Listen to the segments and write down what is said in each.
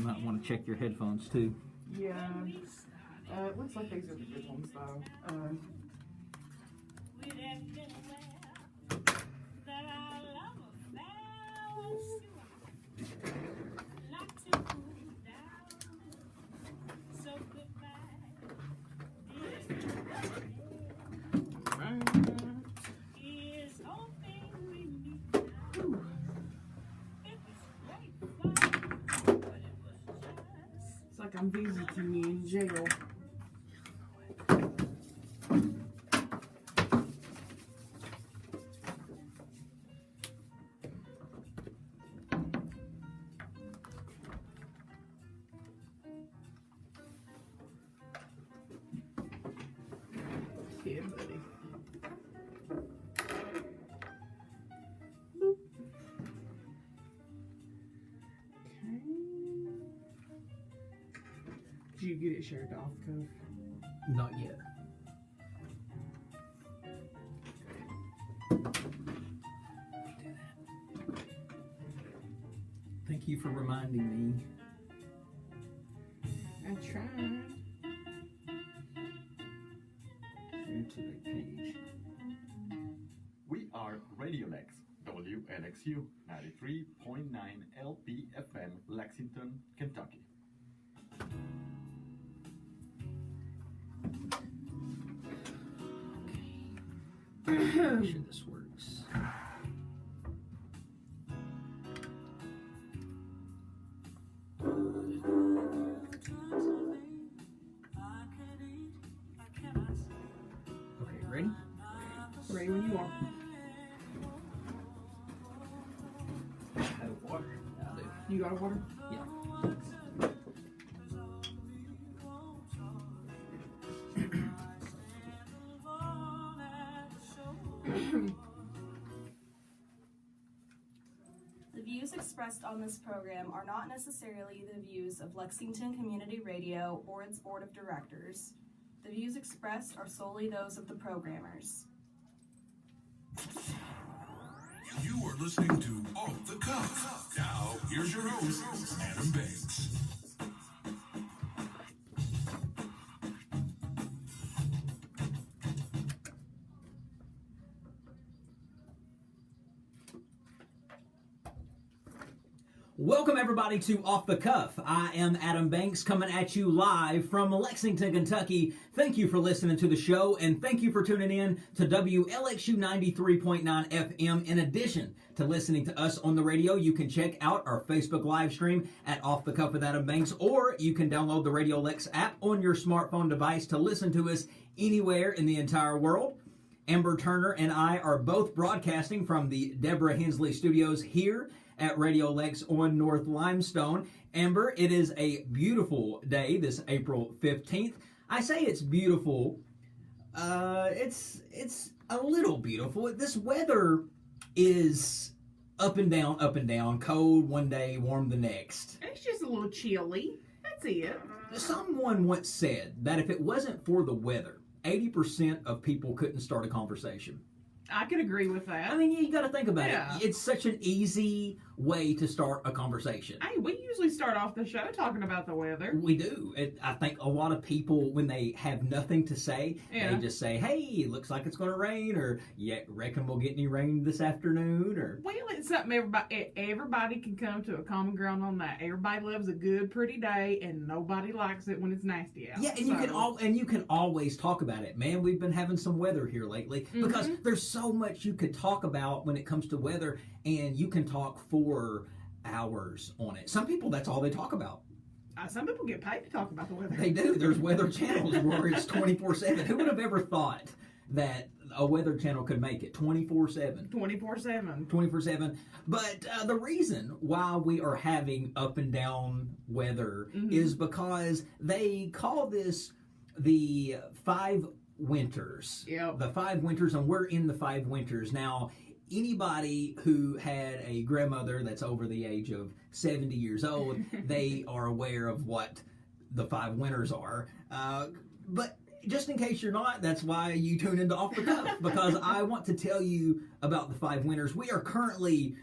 might want to check your headphones too. Yeah. It looks like these are the good ones though. It's like I'm visiting you in jail. Yeah, buddy. Boop. Okay. Did you get it shared off, Cuff? Not yet. Thank you for reminding me. I tried. To the page. We are Radio Lex, WLXU 93.9 LPFM, Lexington, Kentucky. Make sure this works. Okay, ready? Ready when you are. Have water. I'll do. You got a water? Yeah. The views expressed on this program are not necessarily the views of Lexington Community Radio or its board of directors. The views expressed are solely those of the programmers. You are listening to Off the Cuff. Now, here's your host, Adam Banks. Welcome everybody to Off the Cuff. I am Adam Banks coming at you live from Lexington, Kentucky. Thank you for listening to the show and thank you for tuning in to WLXU 93.9 FM. In addition to listening to us on the radio, you can check out our Facebook live stream at Off the Cuff with Adam Banks, or you can download the Radio Lex app on your smartphone device to listen to us anywhere in the entire world. Amber Turner and I are both broadcasting from the Deborah Hensley Studios here at Radio Lex on North Limestone. Amber, it is a beautiful day, this April 15th. I say it's beautiful. It's a little beautiful. This weather is up and down, cold one day, warm the next. It's just a little chilly. That's it. Someone once said that if it wasn't for the weather, 80% of people couldn't start a conversation. I could agree with that. I mean, you got to think about Yeah. it. It's such an easy way to start a conversation. Hey, we usually start off the show talking about the weather. We do. I think a lot of people, when they have nothing to say, Yeah. they just say, hey, looks like it's going to rain, or yeah, reckon we'll get any rain this afternoon, or... Well, it's something everybody can come to a common ground on that. Everybody loves a good, pretty day, and nobody likes it when it's nasty out. Yeah, and you can always talk about it. Man, we've been having some weather here lately, because there's so much you could talk about when it comes to weather, and you can talk for hours on it. Some people, that's all they talk about. Some people get paid to talk about the weather. They do. There's weather channels where it's 24/7. Who would have ever thought that a weather channel could make it 24/7? 24/7. 24/7. But the reason why we are having up and down weather is because they call this the 5 winters. Yep. The 5 winters, and we're in the 5 winters. Now, anybody who had a grandmother that's over the age of 70 years old, they are aware of what the 5 winters are. But just in case you're not, that's why you tune into Off the Cuff, because I want to tell you about the 5 winters. We are currently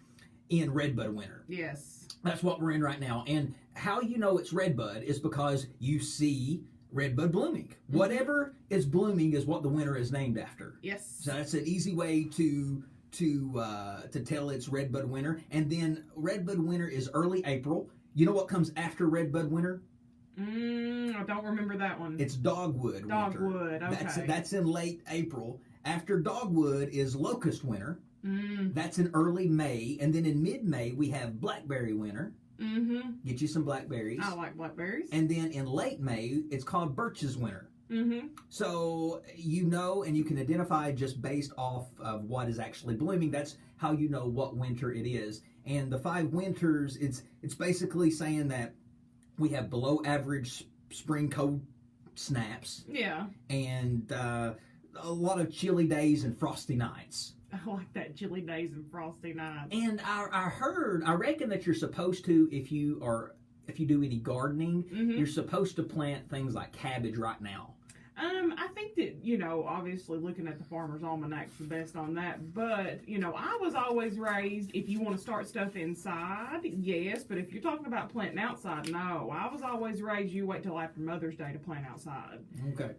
in redbud winter. Yes. That's what we're in right now. And how you know it's redbud is because you see redbud blooming. Mm-hmm. Whatever is blooming is what the winter is named after. Yes. So that's an easy way to tell it's redbud winter. And then redbud winter is early April. You know what comes after redbud winter? I don't remember that one. It's dogwood winter. Dogwood, okay. That's in late April. After dogwood is locust winter. Mm. That's in early May. And then in mid-May, we have blackberry winter. Mm-hmm. Get you some blackberries. I like blackberries. And then in late May, it's called birch's winter. Mm-hmm. So you know, and you can identify just based off of what is actually blooming. That's how you know what winter it is. And the 5 winters, it's basically saying that we have below average spring cold snaps. Yeah. And a lot of chilly days and frosty nights. I like that chilly days and frosty nights. And I reckon that you're supposed to, if you do any gardening, Mm-hmm. you're supposed to plant things like cabbage right now. I think that, obviously looking at the Farmer's Almanac's the best on that, but, I was always raised, if you want to start stuff inside, yes, but if you're talking about planting outside, no. I was always raised, you wait till after Mother's Day to plant outside. Okay.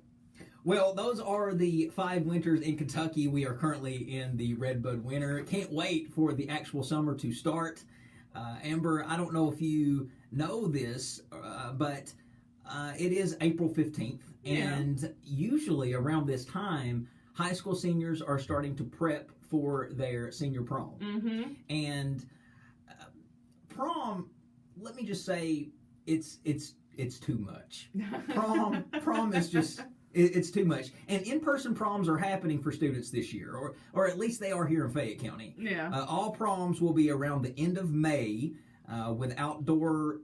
Well, those are the 5 winters in Kentucky. We are currently in the redbud winter. Can't wait for the actual summer to start. Amber, I don't know if you know this, but it is April 15th. Yeah. And usually around this time, high school seniors are starting to prep for their senior prom. Mm-hmm. And prom, let me just say, it's too much. Prom is just... It's too much. And in-person proms are happening for students this year, or at least they are here in Fayette County. Yeah. All proms will be around the end of May with outdoor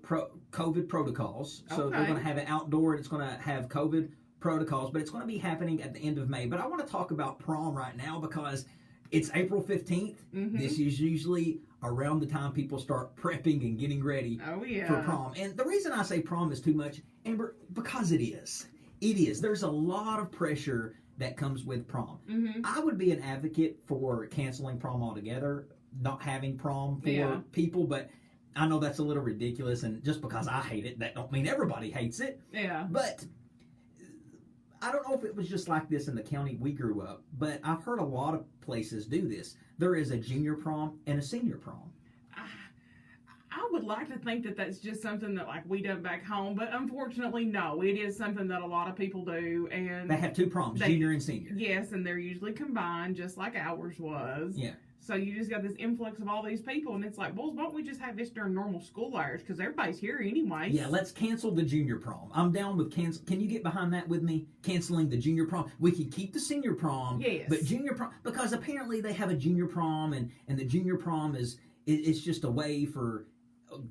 COVID protocols. So Okay. they're going to have it outdoor, and it's going to have COVID protocols, but it's going to be happening at the end of May. But I want to talk about prom right now because it's April 15th. Mm-hmm. This is usually around the time people start prepping and getting ready Oh, yeah. for prom. And the reason I say prom is too much, Amber, because it is. It is. There's a lot of pressure that comes with prom. Mm-hmm. I would be an advocate for canceling prom altogether, not having prom for people, but I know that's a little ridiculous, and just because I hate it, that don't mean everybody hates it. Yeah. But I don't know if it was just like this in the county we grew up, but I've heard a lot of places do this. There is a junior prom and a senior prom. I would like to think that that's just something that we done back home, but unfortunately, no. It is something that a lot of people do, and They have 2 proms, junior and senior. Yes, and they're usually combined, just like ours was. Yeah. So you just got this influx of all these people, and it's like, well, why don't we just have this during normal school hours? Because everybody's here anyway. Yeah, let's cancel the junior prom. I'm down with cancel. Can you get behind that with me? Canceling the junior prom. We could keep the senior prom. Yes. But junior prom, because apparently they have a junior prom, and the junior prom it's just a way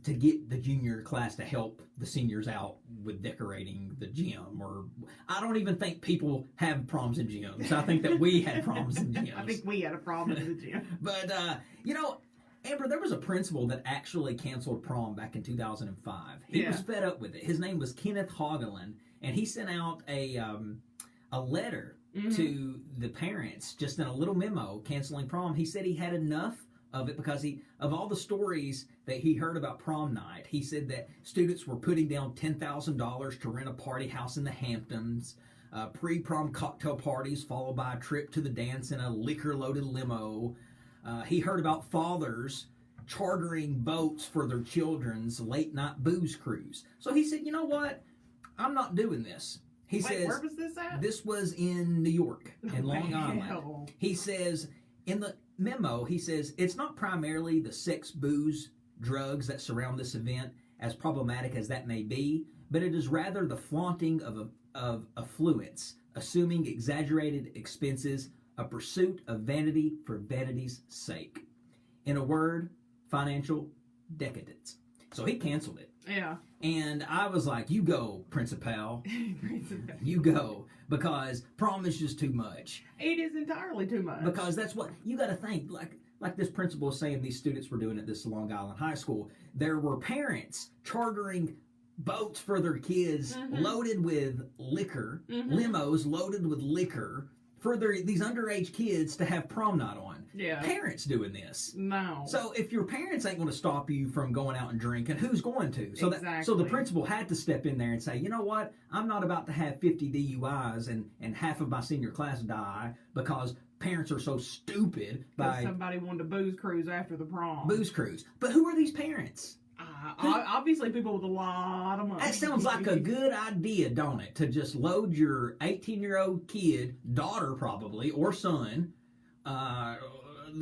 to get the junior class to help the seniors out with decorating the gym. Or I don't even think people have proms in gyms. I think that we had proms in gyms. I think we had a problem in the gym. But, Amber, there was a principal that actually canceled prom back in 2005. He was fed up with it. His name was Kenneth Hogelin, and he sent out a letter to the parents, just in a little memo, canceling prom. He said he had enough of it because of all the stories that he heard about prom night. He said that students were putting down $10,000 to rent a party house in the Hamptons, pre-prom cocktail parties followed by a trip to the dance in a liquor-loaded limo. He heard about fathers chartering boats for their children's late-night booze cruise. So he said, you know what? I'm not doing this. He says, where was this at? This was in New York, in Long Wow. Island. He says, in the memo, he says, it's not primarily the sex, booze, drugs that surround this event, as problematic as that may be, but it is rather the flaunting of affluence, assuming exaggerated expenses, a pursuit of vanity for vanity's sake. In a word, financial decadence. So he canceled it. Yeah. And I was like, you go, Principal. You go. Because prom is just too much. It is entirely too much. Because that's what, you got to think, like this principal is saying these students were doing at this Long Island High School. There were parents chartering boats for their kids loaded with liquor, limos loaded with liquor, for these underage kids to have prom night on. Yeah. parents doing this. No. So if your parents ain't going to stop you from going out and drinking, who's going to? So so the principal had to step in there and say, you know what? I'm not about to have 50 DUIs and half of my senior class die because parents are so stupid by somebody wanted to booze cruise after the prom. Booze cruise. But who are these parents? Obviously people with a lot of money. That sounds like a good idea, don't it? To just load your 18-year-old kid, daughter probably, or son,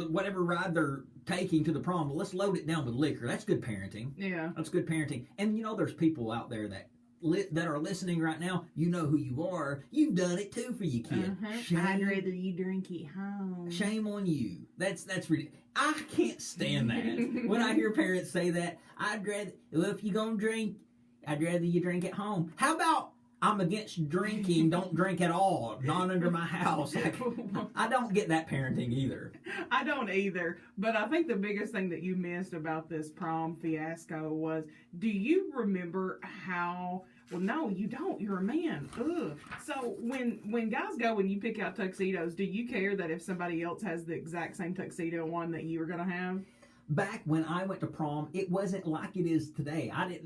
whatever ride they're taking to the prom, but let's load it down with liquor. That's good parenting. Yeah. That's good parenting. And you know there's people out there that are listening right now. You know who you are. You've done it too for your kid. I'd rather you drink at home. Shame on you. That's ridiculous. I can't stand that. When I hear parents say that, if you're going to drink, I'd rather you drink at home. How about I'm against drinking, don't drink at all, not under my house? I don't get that parenting either. I don't either. But I think the biggest thing that you missed about this prom fiasco was, do you remember how... Well, no, you don't. You're a man. Ugh. So when guys go and you pick out tuxedos, do you care that if somebody else has the exact same tuxedo on that you were going to have? Back when I went to prom, it wasn't like it is today. I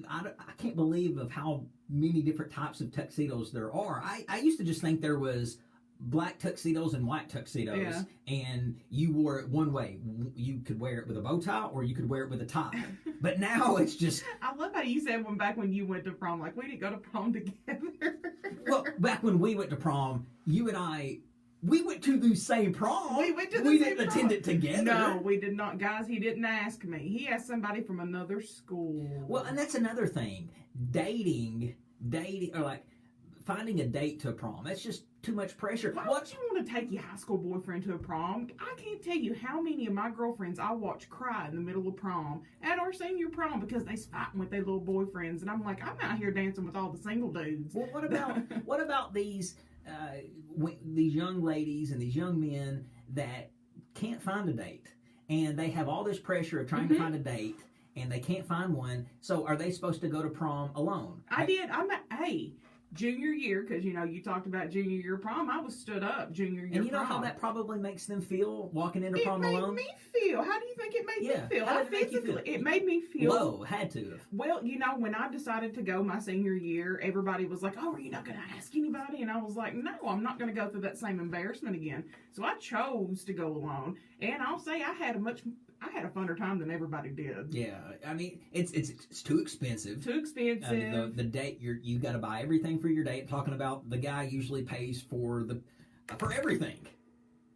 can't believe of how many different types of tuxedos there are. I used to just think there was black tuxedos and white tuxedos, and you wore it one way. You could wear it with a bow tie, or you could wear it with a tie. But now it's just... I love how you said back when you went to prom, like, we didn't go to prom together. Well, back when we went to prom, you and I... We went to the same prom. We went to the We same didn't prom. attend it together. No, we did not. Guys, he didn't ask me. He asked somebody from another school. Well, and that's another thing. Dating, or like finding a date to prom. That's just too much pressure. Why would you want to take your high school boyfriend to a prom? I can't tell you how many of my girlfriends I watched cry in the middle of prom at our senior prom because they fighting with their little boyfriends, and I'm like, I'm out here dancing with all the single dudes. Well, what about these young ladies and these young men that can't find a date, and they have all this pressure of trying to find a date, and they can't find one? So are they supposed to go to prom alone? Junior year, because you talked about junior year prom. I was stood up junior year prom. And you know how that probably makes them feel walking into prom alone? It made me feel. How do you think it made me feel? How did it make you feel? It made me feel low. Had to. Well, when I decided to go my senior year, everybody was like, "Oh, are you not going to ask anybody?" And I was like, "No, I'm not going to go through that same embarrassment again." So I chose to go alone, and I'll say I had a funner time than everybody did. Yeah, I mean, it's too expensive. Too expensive. The date, you got to buy everything for your date. Talking about the guy usually pays for everything.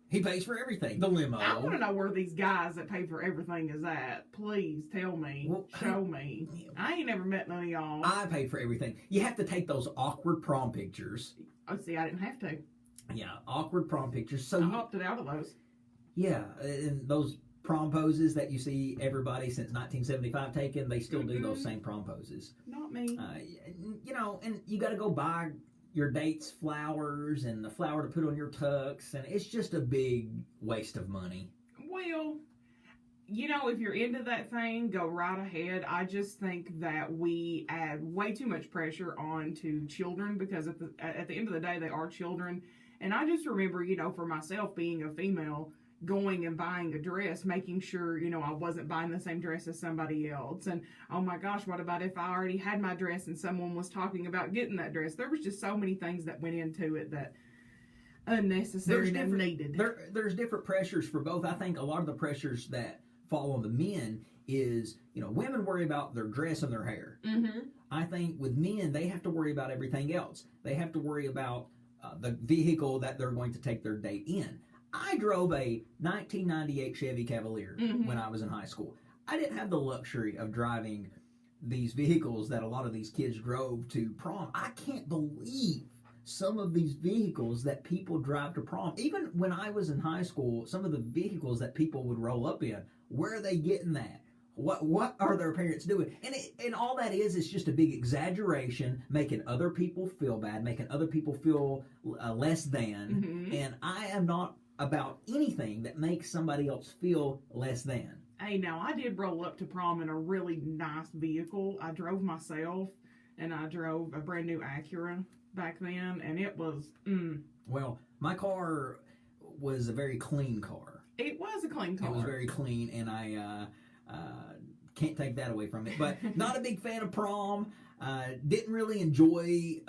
He pays for everything. The limo. I want to know where these guys that pay for everything is at. Please tell me. Show me. I ain't never met none of y'all. I paid for everything. You have to take those awkward prom pictures. Oh, see, I didn't have to. Yeah, awkward prom pictures. So I opted out of those. Yeah, and those prom poses that you see everybody since 1975 taking, they still do those same prom poses. Not me. And you got to go buy your date's flowers and the flower to put on your tux, and it's just a big waste of money. Well, if you're into that thing, go right ahead. I just think that we add way too much pressure onto children because at the end of the day, they are children. And I just remember, for myself being a female, going and buying a dress, making sure, I wasn't buying the same dress as somebody else. And, oh my gosh, what about if I already had my dress and someone was talking about getting that dress? There was just so many things that went into it that unnecessary and needed. There's different pressures for both. I think a lot of the pressures that fall on the men is, women worry about their dress and their hair. Mm-hmm. I think with men, they have to worry about everything else. They have to worry about the vehicle that they're going to take their date in. I drove a 1998 Chevy Cavalier when I was in high school. I didn't have the luxury of driving these vehicles that a lot of these kids drove to prom. I can't believe some of these vehicles that people drive to prom. Even when I was in high school, some of the vehicles that people would roll up in, where are they getting that? What are their parents doing? And all that is just a big exaggeration, making other people feel bad, making other people feel less than. Mm-hmm. And I am not about anything that makes somebody else feel less than. Hey, now, I did roll up to prom in a really nice vehicle. I drove myself, and I drove a brand new Acura back then, and it was, Well, my car was a very clean car. It was a clean card. It was very clean, and I can't take that away from it. But not a big fan of prom. Didn't really enjoy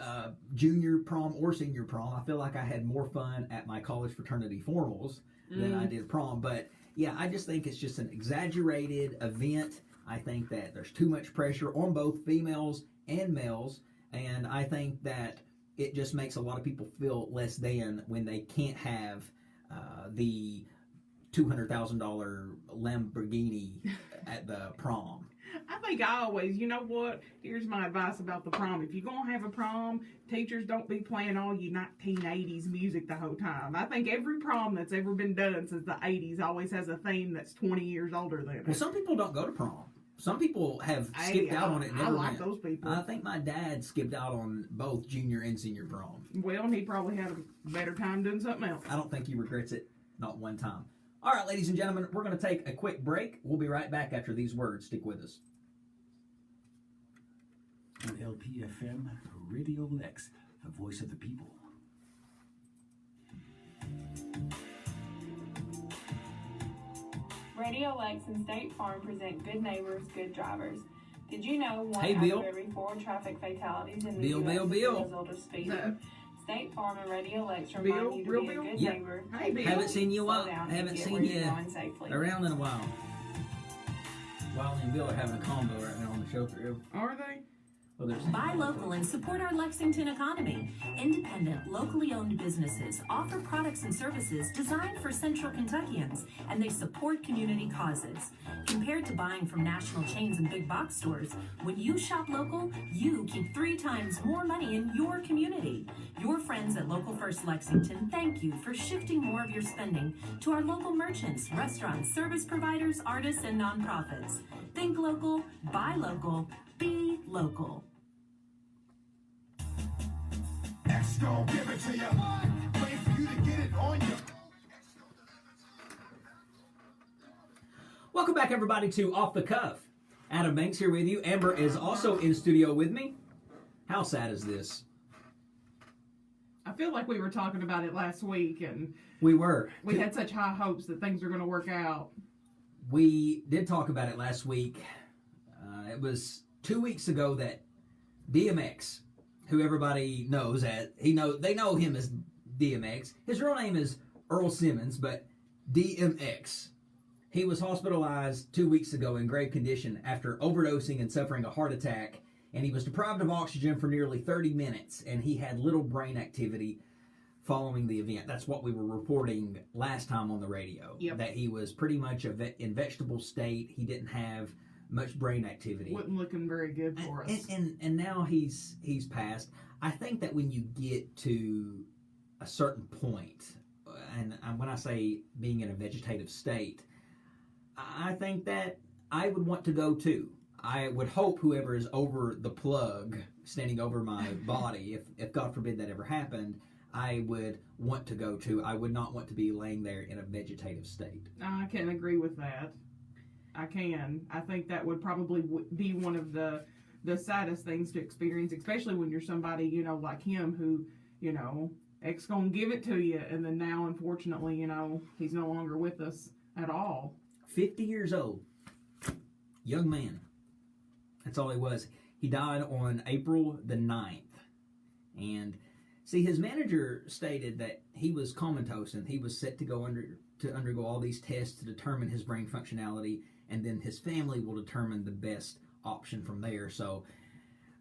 junior prom or senior prom. I feel like I had more fun at my college fraternity formals than I did prom. But yeah, I just think it's just an exaggerated event. I think that there's too much pressure on both females and males, and I think that it just makes a lot of people feel less than when they can't have the $200,000 Lamborghini at the prom. I think I always, you know what? Here's my advice about the prom. If you're going to have a prom, teachers don't be playing all you 1980s music the whole time. I think every prom that's ever been done since the 80s always has a theme that's 20 years older than it. Well, some people don't go to prom. Some people have skipped out on it. I like those people. I think my dad skipped out on both junior and senior prom. Well, he probably had a better time doing something else. I don't think he regrets it, not one time. All right, ladies and gentlemen, we're going to take a quick break. We'll be right back after these words. Stick with us. On LPFM, Radio Lex, the voice of the people. Radio Lex and State Farm present Good Neighbors, Good Drivers. Did you know one Hey, out Bill. of every 4 traffic fatalities in the Bill, U.S. Bill, is Bill. a result of speeding? No. State Farm and Radio Lex Bill, remind you to real be a Bill? good Yeah. neighbor. Hey, take Bill. care, Haven't seen you slow out. down, Haven't and get seen where you you're going safely. around in a while. Wiley and Bill are having a combo right now on the show through. Are they? Well, there's Buy local and support our Lexington economy. Independent, locally owned businesses offer products and services designed for Central Kentuckians, and they support community causes. Compared to buying from national chains and big box stores, when you shop local, you keep 3 times more money in your community. Your friends at Local First Lexington thank you for shifting more of your spending to our local merchants, restaurants, service providers, artists, and nonprofits. Think local, buy local, be local. X gon' give it to you. Wait for you to get it on you. Welcome back, everybody, to Off the Cuff. Adam Banks here with you. Amber is also in studio with me. How sad is this? I feel like we were talking about it last week, and We were. we had such high hopes that things are going to work out. We did talk about it last week. It was 2 weeks ago that DMX, who everybody knows as they know him as DMX. His real name is Earl Simmons, but DMX. He was hospitalized 2 weeks ago in grave condition after overdosing and suffering a heart attack, and he was deprived of oxygen for nearly 30 minutes, and he had little brain activity following the event. That's what we were reporting last time on the radio. Yep. That he was pretty much in vegetable state. He didn't have much brain activity. Wasn't looking very good for us. And now he's passed. I think that when you get to a certain point, and when I say being in a vegetative state, I think that I would want to go too. I would hope whoever is over the plug, standing over my body, if God forbid that ever happened, I would want to go too. I would not want to be laying there in a vegetative state. I can agree with that. I can. I think that would probably be one of the saddest things to experience, especially when you're somebody, like him who, X gonna give it to you, and then now, unfortunately, he's no longer with us at all. 50 years old. Young man. That's all he was. He died on April the 9th. And see, his manager stated that he was comatose and he was set to undergo all these tests to determine his brain functionality, and then his family will determine the best option from there. So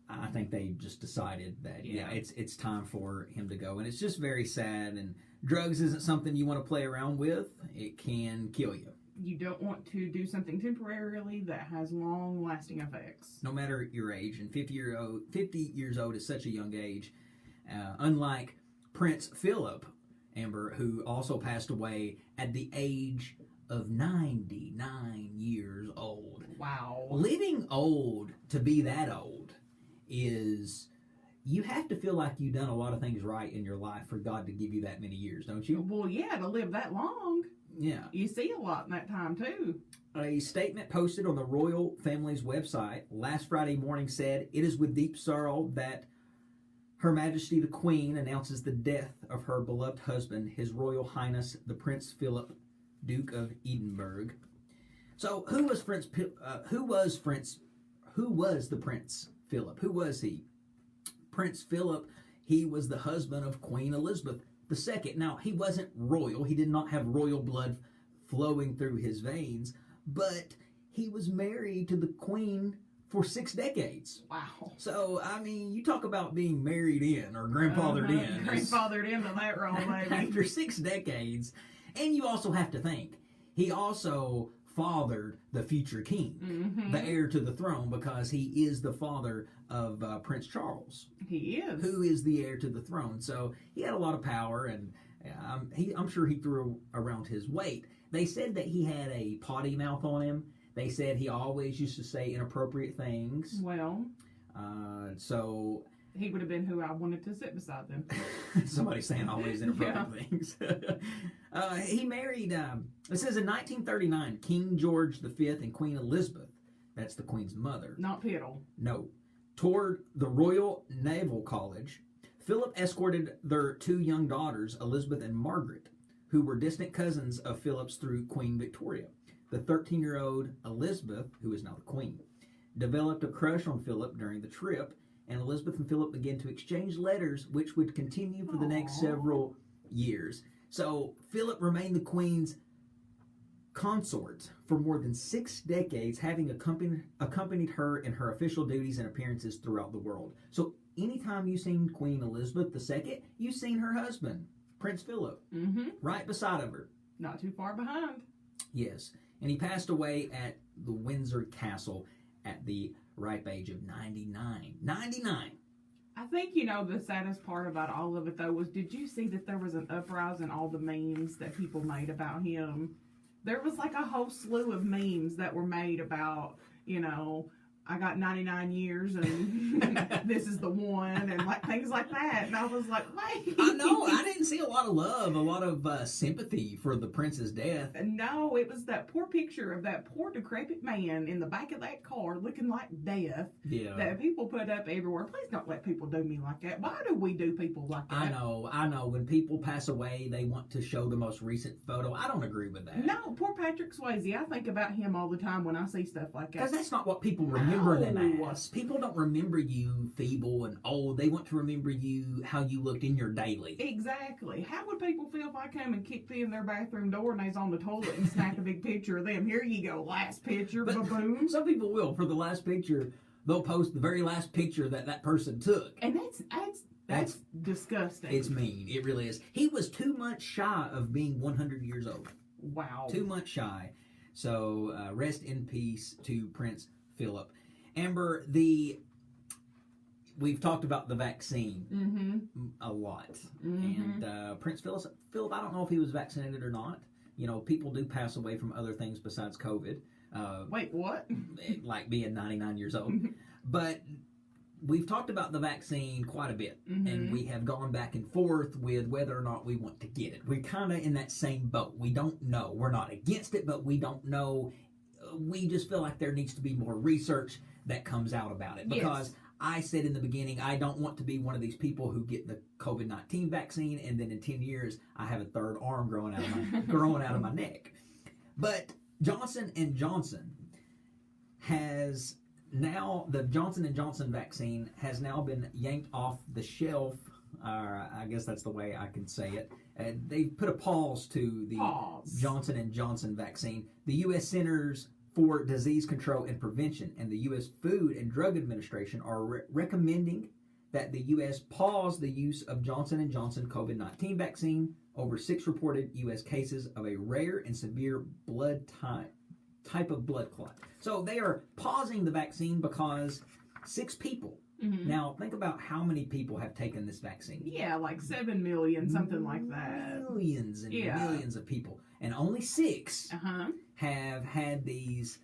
I think they just decided that it's time for him to go, and it's just very sad. And drugs isn't something you want to play around with. It can kill you. You don't want to do something temporarily that has long-lasting effects. No matter your age, and 50 years old is such a young age. Unlike Prince Philip, Amber, who also passed away at the age of 99 years old. Wow. Living old to be that old is, you have to feel like you've done a lot of things right in your life for God to give you that many years, don't you? Well, yeah, to live that long. Yeah. You see a lot in that time, too. A statement posted on the royal family's website last Friday morning said, "It is with deep sorrow that Her Majesty the Queen announces the death of her beloved husband, His Royal Highness the Prince Philip Duke of Edinburgh. So who was the Prince Philip? Who was he? Prince Philip, he was the husband of Queen Elizabeth II. Now, he wasn't royal. He did not have royal blood flowing through his veins, but he was married to the Queen for 6 decades. Wow. So, I mean, you talk about being married in or grandfathered in. Grandfathered into that role, baby. After 6 decades. And you also have to think, he also fathered the future king, the heir to the throne, because he is the father of Prince Charles. He is. Who is the heir to the throne. So he had a lot of power, and I'm sure he threw around his weight. They said that he had a potty mouth on him. They said he always used to say inappropriate things. Well, so he would have been who I wanted to sit beside them. Somebody saying always inappropriate things. He married, it says in 1939, King George V and Queen Elizabeth, that's the Queen's mother. Not Piddle. No. Toward the Royal Naval College, Philip escorted their 2 young daughters, Elizabeth and Margaret, who were distant cousins of Philip's through Queen Victoria. The 13-year-old Elizabeth, who is now the Queen, developed a crush on Philip during the trip, and Elizabeth and Philip began to exchange letters, which would continue for the next several years. So Philip remained the Queen's consort for more than 6 decades, having accompanied her in her official duties and appearances throughout the world. So anytime you've seen Queen Elizabeth II, you've seen her husband, Prince Philip, right beside of her. Not too far behind. Yes. And he passed away at the Windsor Castle at the ripe age of 99. 99! I think, the saddest part about all of it, though, was did you see that there was an uprising in all the memes that people made about him? There was like a whole slew of memes that were made about, I got 99 years and this is the one, and like things like that. And I was like, wait. I know. I didn't see a lot of love, a lot of sympathy for the prince's death. No, it was that poor picture of that poor decrepit man in the back of that car looking like death that people put up everywhere. Please don't let people do me like that. Why do we do people like that? I know. When people pass away, they want to show the most recent photo. I don't agree with that. No, poor Patrick Swayze. I think about him all the time when I see stuff like that. Because that's not what people remember them as. People don't remember you feeble and old. They want to remember you how you looked in your daily. Exactly. How would people feel if I come and kicked in their bathroom door and they's on the toilet and snap a big picture of them? Here you go, last picture, baboon. Some people will. For the last picture, they'll post the very last picture that person took. And that's disgusting. It's mean. It really is. He was 2 months shy of being 100 years old. Wow. 2 months shy. So rest in peace to Prince Philip. Amber, we've talked about the vaccine a lot. And Prince Philip, I don't know if he was vaccinated or not. People do pass away from other things besides COVID. Wait, what? Like being 99 years old. But we've talked about the vaccine quite a bit. And we have gone back and forth with whether or not we want to get it. We're kind of in that same boat. We don't know. We're not against it, but we don't know. We just feel like there needs to be more research that comes out about it. Because I said in the beginning, I don't want to be one of these people who get the COVID-19 vaccine and then in 10 years I have a third arm growing out of my neck. But Johnson & Johnson has now, the Johnson & Johnson vaccine has now been yanked off the shelf. I guess that's the way I can say it. They put a pause to the Johnson & Johnson vaccine. The U.S. Centers for Disease Control and Prevention and the U.S. Food and Drug Administration are recommending that the U.S. pause the use of Johnson & Johnson COVID-19 vaccine over 6 reported U.S. cases of a rare and severe blood type of blood clot. So they are pausing the vaccine because 6 people. Now, think about how many people have taken this vaccine. Yeah, like 7 million, something like that. Millions and millions of people. And only 6 have had these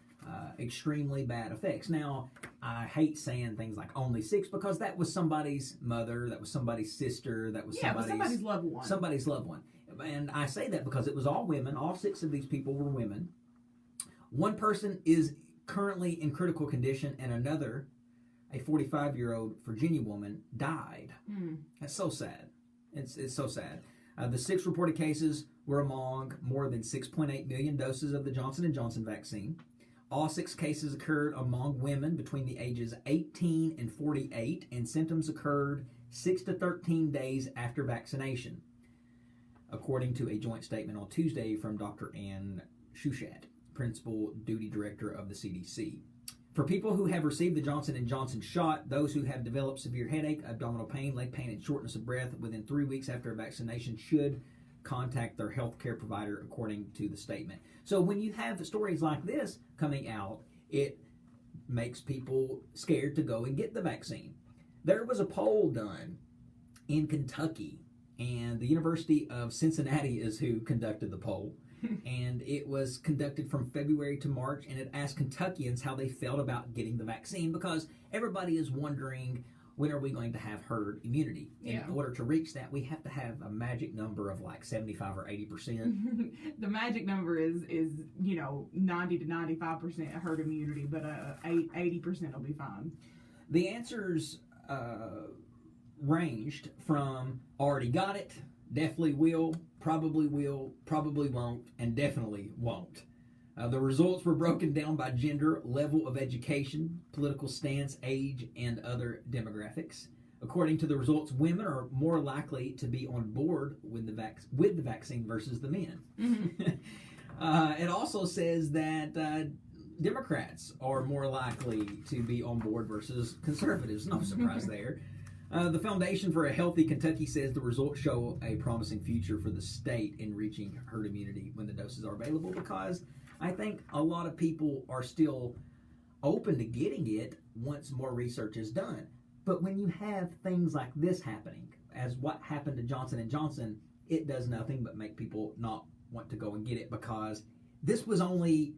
extremely bad effects. Now, I hate saying things like only 6 because that was somebody's mother, that was somebody's sister, that was somebody's loved one. Somebody's loved one. And I say that because it was all women. All 6 of these people were women. One person is currently in critical condition, and another, a 45-year-old Virginia woman, died. That's so sad. It's so sad. The 6 reported cases were among more than 6.8 million doses of the Johnson & Johnson vaccine. All 6 cases occurred among women between the ages 18 and 48, and symptoms occurred 6 to 13 days after vaccination, according to a joint statement on Tuesday from Dr. Ann Shushat, Principal Duty Director of the CDC. For people who have received the Johnson & Johnson shot, those who have developed severe headache, abdominal pain, leg pain, and shortness of breath within 3 weeks after a vaccination should contact their health care provider, according to the statement. So when you have stories like this coming out, it makes people scared to go and get the vaccine. There was a poll done in Kentucky, and the University of Cincinnati is who conducted the poll. And it was conducted from February to March, and it asked Kentuckians how they felt about getting the vaccine, because everybody is wondering, when are we going to have herd immunity? In order to reach that, we have to have a magic number of like 75 or 80%. The magic number is 90 to 95% herd immunity, but 80% will be fine. The answers ranged from already got it, definitely will, probably won't, and definitely won't. The results were broken down by gender, level of education, political stance, age, and other demographics. According to the results, women are more likely to be on board with the vaccine versus the men. Mm-hmm. It also says that Democrats are more likely to be on board versus conservatives. No surprise there. The Foundation for a Healthy Kentucky says the results show a promising future for the state in reaching herd immunity when the doses are available, because I think a lot of people are still open to getting it once more research is done. But when you have things like this happening, as what happened to Johnson & Johnson, it does nothing but make people not want to go and get it, because this was only,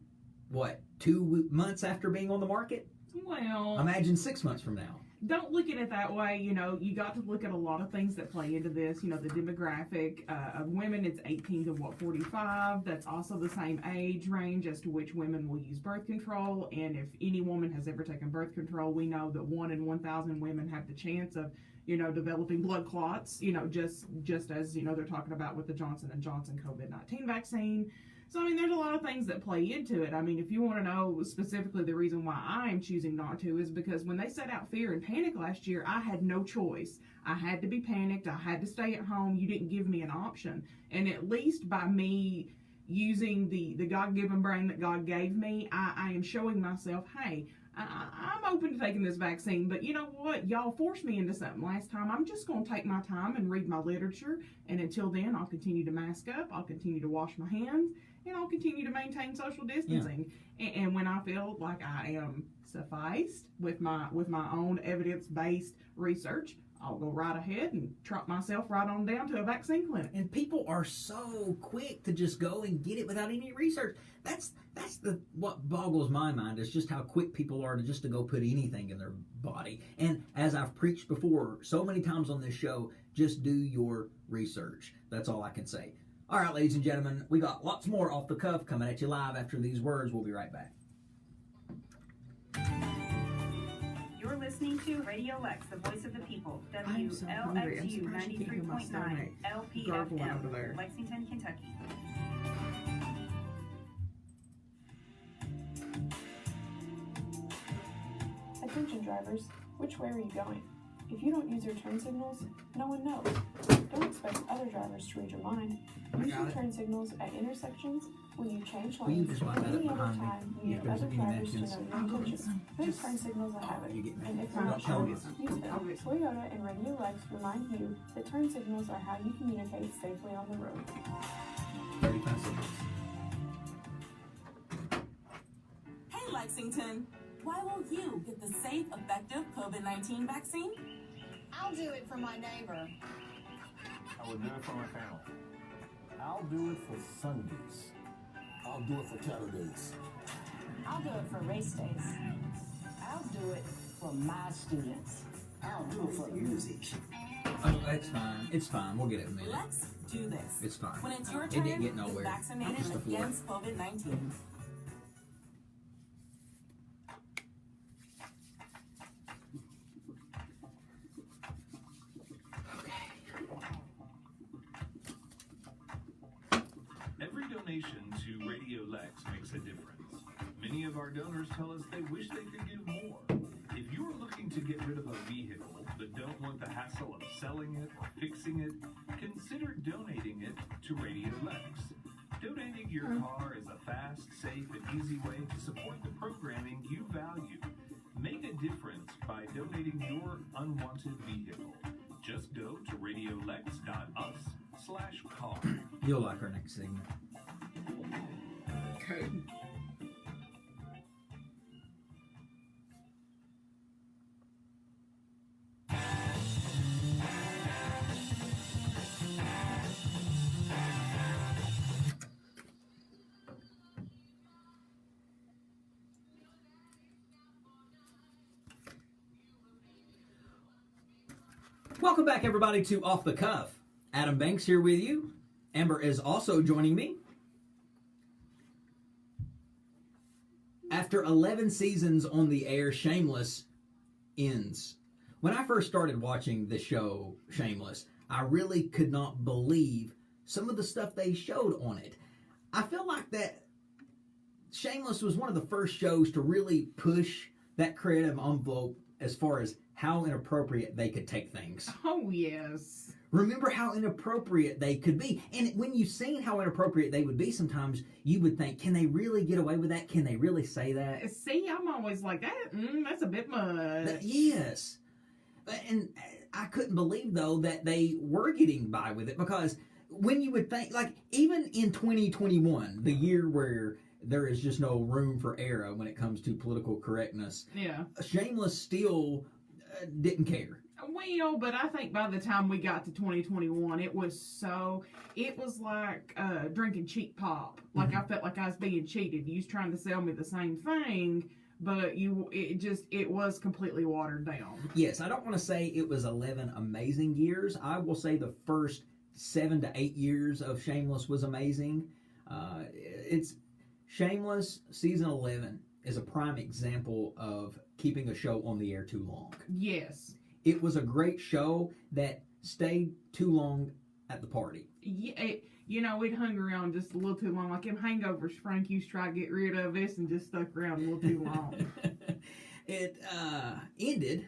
2 months after being on the market? Well, imagine 6 months from now. Don't look at it that way. You got to look at a lot of things that play into this. The demographic of women, it's 18 to 45. That's also the same age range as to which women will use birth control. And if any woman has ever taken birth control, we know that 1 in 1,000 women have the chance of, developing blood clots, just as, they're talking about with the Johnson & Johnson COVID-19 vaccine. So, there's a lot of things that play into it. If you want to know specifically the reason why I'm choosing not to is because when they set out fear and panic last year, I had no choice. I had to be panicked. I had to stay at home. You didn't give me an option. And at least by me using the God-given brain that God gave me, I am showing myself, hey, I'm open to taking this vaccine, but you know what? Y'all forced me into something last time. I'm just going to take my time and read my literature. And until then, I'll continue to mask up. I'll continue to wash my hands. And I'll continue to maintain social distancing. Yeah. And when I feel like I am sufficed with my own evidence-based research, I'll go right ahead and trot myself right on down to a vaccine clinic. And people are so quick to just go and get it without any research. That's what boggles my mind, is just how quick people are to go put anything in their body. And as I've preached before so many times on this show, just do your research. That's all I can say. All right, ladies and gentlemen, we got lots more Off the Cuff coming at you live after these words. We'll be right back. You're listening to Radio Lex, the voice of the people, WLXU 93.9 LPFM, Lexington, Kentucky. Attention drivers, which way are you going? If you don't use your turn signals, no one knows. Don't expect other drivers to read your mind. Use your turn signals at intersections, when you change lanes, and any other time you need other drivers to know your intentions. Put turn signals a habit, and if you're not sure, use them. Toyota and Radio Lex remind you that turn signals are how you communicate safely on the road. 35 seconds. Hey Lexington, why won't you get the safe, effective COVID-19 vaccine? I'll do it for my neighbor. I will do it for my family. I'll do it for Sundays. I'll do it for Saturdays. I'll do it for race days. I'll do it for my students. I'll do it for the music. Oh, that's fine. It's fine. We'll get it in a minute. Let's do this. It's fine. When it's your turn, it didn't get nowhere. get vaccinated against COVID-19. donation to Radio Lex makes a difference. Many of our donors tell us they wish they could give more. If you are looking to get rid of a vehicle but don't want the hassle of selling it or fixing it, consider donating it to Radio Lex. Donating your car is a fast, safe, and easy way to support the programming you value. Make a difference by donating your unwanted vehicle. Just go to radiolex.us/car. You'll like our next segment. Okay. Welcome back, everybody, to Off the Cuff. Adam Banks here with you. Amber is also joining me. After 11 seasons on the air, Shameless ends. When I first started watching the show, Shameless, I really could not believe some of the stuff they showed on it. I feel like that Shameless was one of the first shows to really push that creative envelope as far as how inappropriate they could take things. Oh, yes. Remember how inappropriate they could be. And when you've seen how inappropriate they would be, sometimes you would think, can they really get away with that? Can they really say that? See, I'm always like, that's a bit much. Yes. And I couldn't believe, though, that they were getting by with it, because when you would think, like, even in 2021, the year where there is just no room for error when it comes to political correctness, yeah, Shameless still didn't care. Well, but I think by the time we got to 2021, it was like drinking cheap pop. Like, I felt like I was being cheated. You was trying to sell me the same thing, but it was completely watered down. Yes, I don't want to say it was 11 amazing years. I will say the first 7 to 8 years of Shameless was amazing. It's Shameless season 11 is a prime example of keeping a show on the air too long. Yes. It was a great show that stayed too long at the party. Yeah, it hung around just a little too long. Like them hangovers Frank used to try to get rid of this and just stuck around a little too long. It ended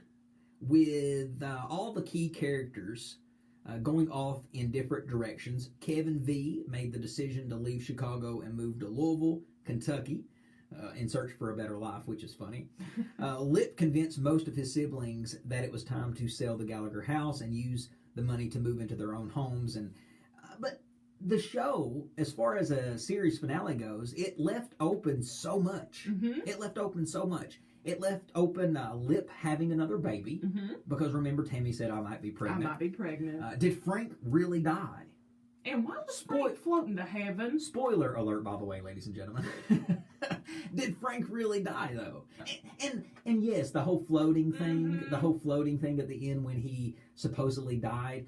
with all the key characters going off in different directions. Kevin V made the decision to leave Chicago and move to Louisville, Kentucky, in search for a better life, which is funny. Lip convinced most of his siblings that it was time to sell the Gallagher house and use the money to move into their own homes. But the show, as far as a series finale goes, it left open so much. Mm-hmm. It left open so much. It left open Lip having another baby, because remember, Tammy said, I might be pregnant. I might be pregnant. Did Frank really die? And why was Frank floating to heaven? Spoiler alert, by the way, ladies and gentlemen. Did Frank really die, though? And yes, the whole floating thing, at the end when he supposedly died,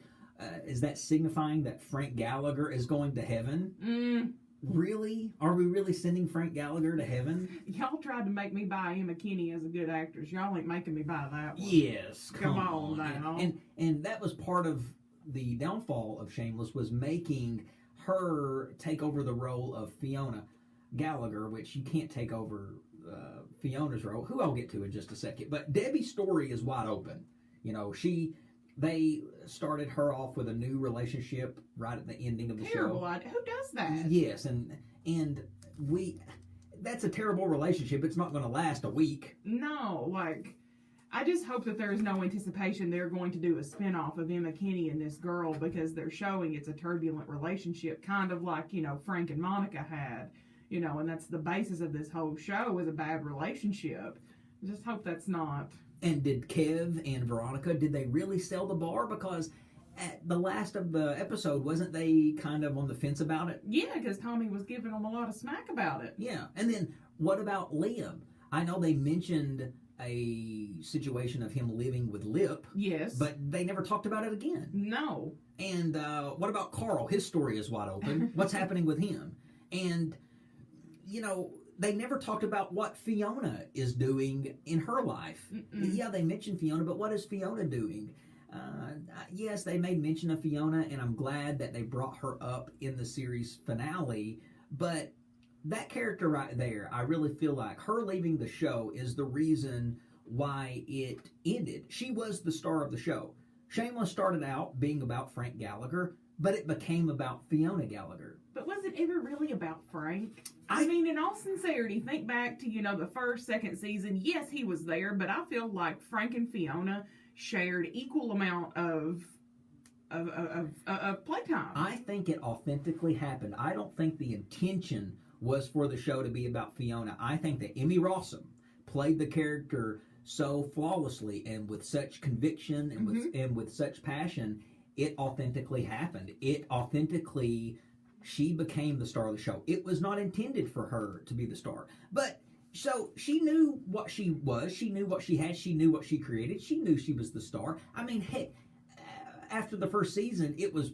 is that signifying that Frank Gallagher is going to heaven? Really? Are we really sending Frank Gallagher to heaven? Y'all tried to make me buy Emma Kinney as a good actress. Y'all ain't making me buy that one. Yes. Come on now. And that was part of the downfall of Shameless, was making her take over the role of Fiona Gallagher, which you can't take over Fiona's role, who I'll get to in just a second. But Debbie's story is wide open. You know, they started her off with a new relationship right at the ending of the Terrible show. idea. Who does that? Yes, and that's a terrible relationship. It's not going to last a week. No, I just hope that there's no anticipation they're going to do a spinoff of Emma Kinney and this girl, because they're showing it's a turbulent relationship, kind of like, Frank and Monica had, and that's the basis of this whole show, is a bad relationship. I just hope that's not. And did Kev and Veronica, did they really sell the bar? Because at the last of the episode, wasn't they kind of on the fence about it? Yeah, because Tommy was giving them a lot of smack about it. Yeah, and then what about Liam? I know they mentioned a situation of him living with Lip. Yes. But they never talked about it again. No. And what about Carl? His story is wide open. What's happening with him? And, they never talked about what Fiona is doing in her life. Yeah, they mentioned Fiona, but what is Fiona doing? Yes, they made mention of Fiona, and I'm glad that they brought her up in the series finale, But that character right there, I really feel like her leaving the show is the reason why it ended. She was the star of the show. Shameless started out being about Frank Gallagher, but it became about Fiona Gallagher. But was it ever really about Frank? I mean, in all sincerity, think back to, the first, second season. Yes, he was there, but I feel like Frank and Fiona shared equal amount of playtime. I think it authentically happened. I don't think the intention was for the show to be about Fiona. I think that Emmy Rossum played the character so flawlessly and with such conviction and with such passion. It authentically happened. She became the star of the show. It was not intended for her to be the star. But, so, she knew what she was. She knew what she had. She knew what she created. She knew she was the star. I mean, heck, after the first season, it was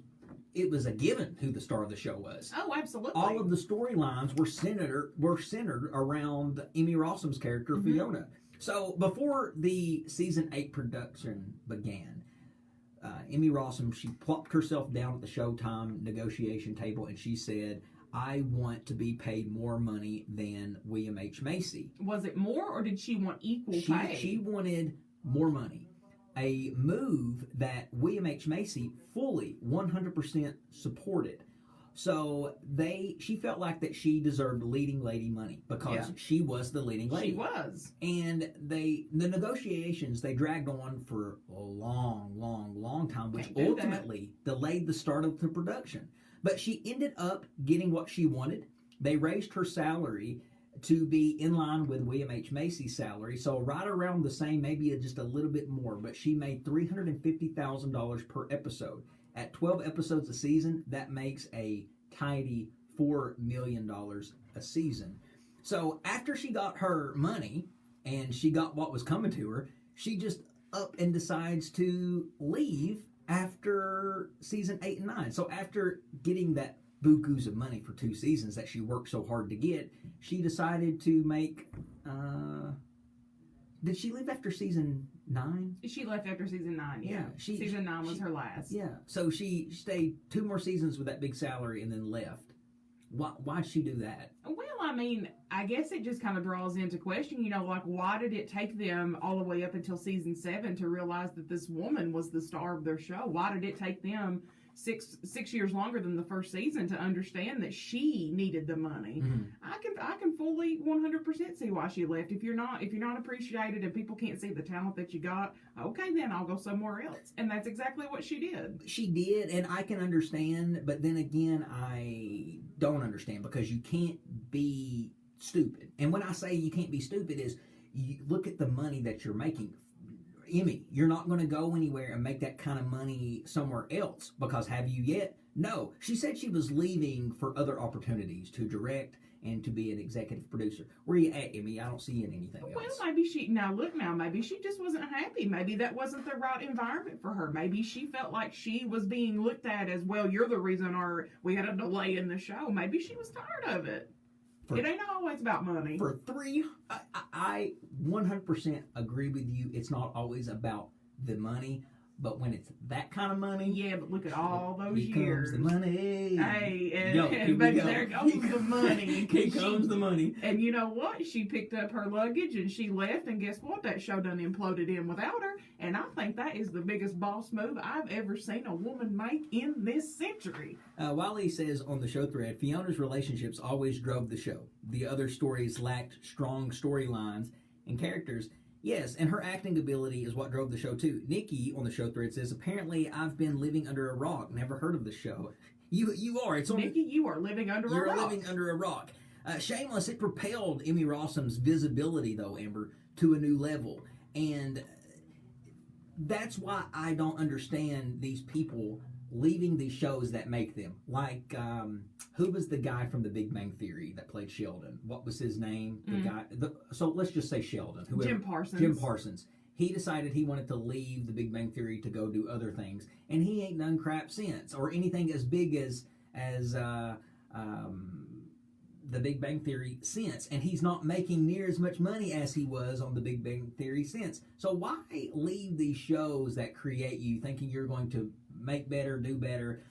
a given who the star of the show was. Oh, absolutely. All of the storylines were centered around Emmy Rossum's character, Fiona. So, before the season 8 production began, Emmy Rossum, she plopped herself down at the Showtime negotiation table and she said, I want to be paid more money than William H. Macy. Was it more or did she want equal pay? She wanted more money. A move that William H. Macy fully 100% supported. So she felt like that she deserved leading lady money because she was the leading lady. She was. And the negotiations, they dragged on for a long time, which ultimately delayed the start of the production. But she ended up getting what she wanted. They raised her salary to be in line with William H. Macy's salary, so right around the same, maybe just a little bit more, but she made $350,000 per episode. At 12 episodes a season, that makes a tidy $4 million a season. So after she got her money and she got what was coming to her, she just up and decides to leave after season 8 and 9. So after getting that bukus of money for 2 seasons that she worked so hard to get, she decided to make... Did she leave after season 9? She left after season 9, yeah. Season 9 was her last. Yeah, so she stayed 2 more seasons with that big salary and then left. Why'd she do that? Well, I mean, I guess it just kind of draws into question, why did it take them all the way up until season 7 to realize that this woman was the star of their show? Why did it take them six years longer than the first season to understand that she needed the money? I can fully 100% see why she left. If you're not appreciated and people can't see the talent that you got, okay, then I'll go somewhere else. And that's exactly what she did. She did, and I can understand, but then again, I don't understand because you can't be stupid. And when I say you can't be stupid is you look at the money that you're making. Emmy, you're not going to go anywhere and make that kind of money somewhere else because have you yet? No. She said she was leaving for other opportunities to direct and to be an executive producer. Where are you at, Emmy? I don't see you in anything else. Well, maybe maybe she just wasn't happy. Maybe that wasn't the right environment for her. Maybe she felt like she was being looked at as, well, you're the reason we had a delay in the show. Maybe she was tired of it. It ain't always about money. I 100% agree with you. It's not always about the money, but when it's that kind of money... Yeah, but look at all those years. Here comes the money. Hey, and baby, there goes the money. Here comes the money. And you know what? She picked up her luggage and she left, and guess what? That show done imploded in without her, and I think that is the biggest boss move I've ever seen a woman make in this century. Wiley says on the show thread, Fiona's relationships always drove the show. The other stories lacked strong storylines and characters. Yes, and her acting ability is what drove the show too. Nikki on the show thread says, apparently I've been living under a rock. Never heard of the show. You are. It's on, Nikki, you are living under a rock. You're living under a rock. Shameless, it propelled Emmy Rossum's visibility, though, Amber, to a new level. And that's why I don't understand these people leaving these shows that make them. Like, who was the guy from The Big Bang Theory that played Sheldon? What was his name? So let's just say Sheldon. Jim Parsons. Jim Parsons. He decided he wanted to leave The Big Bang Theory to go do other things. And he ain't done crap since. Or anything as big as The Big Bang Theory since. And he's not making near as much money as he was on The Big Bang Theory since. So why leave these shows that create you thinking you're going to make better, do better?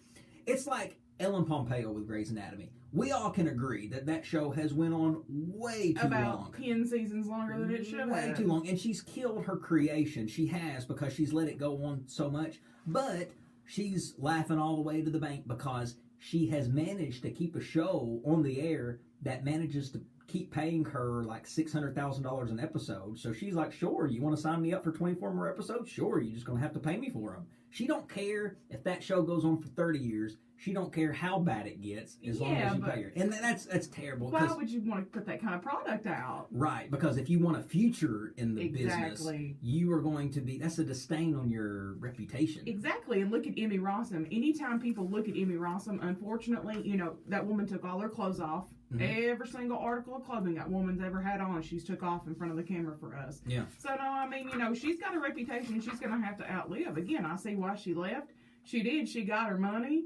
It's like Ellen Pompeo with Grey's Anatomy. we all can agree that that show has went on way too long. About 10 seasons longer than it should have. Way too long. And she's killed her creation. She has, because she's let it go on so much. But she's laughing all the way to the bank because she has managed to keep a show on the air that manages to keep paying her like $600,000 an episode. So she's like, sure, you want to sign me up for 24 more episodes? Sure, you're just going to have to pay me for them. She don't care if that show goes on for 30 years. She don't care how bad it gets as long as you pay her. And that's terrible. Why would you want to put that kind of product out? Right, because if you want a future in the business, you are going to be, that's a disdain on your reputation. Exactly, and look at Emmy Rossum. Anytime people look at Emmy Rossum, unfortunately, you know, that woman took all her clothes off. Mm-hmm. Every single article of clothing that woman's ever had on, she's took off in front of the camera for us. Yeah. So, no, I mean, you know, she's got a reputation she's going to have to outlive. Again, I see why she left. She did. She got her money.